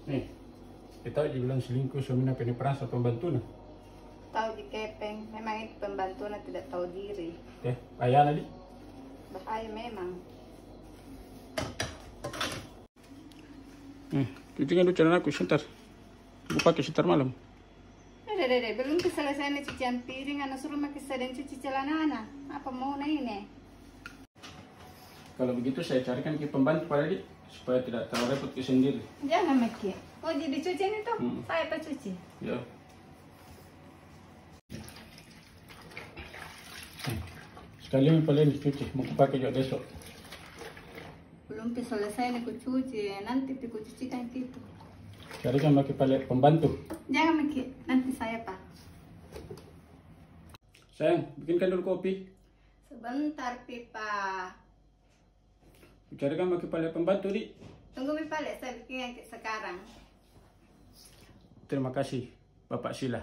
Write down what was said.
Nih, kita dibilang selingkuh suaminya peran atau pembantu nah. Tahu di kepeng, memang itu pembantu tidak tahu diri. Bahaya tadi. Bahaya memang. Cucikan dulu celana aku sebentar. Aku pakai sebentar malam. Dede, belum selesai nih cucian piring, anak suruh pakai sedang cuci celana anak. Apa mau ini? Kalau begitu saya carikan ke pembantu Pak Edi supaya tidak terlalu repot ke sendiri. Jangan Meki. Oh jadi cucian itu? Saya tak cuci. Ya. Sekali Pak Edi cuci, mau pakai juga besok. Belum selesai nih ku cuci, nanti ku cucikan gitu. Carikan pakai pembantu. Jangan Meki, nanti saya Pak. Sayang, bikinkan dulu kopi. Sebentar Pipa. Carikan pakai pembantu di. Tunggu Pipa, saya bikin sekarang. Terima kasih Bapak Sila.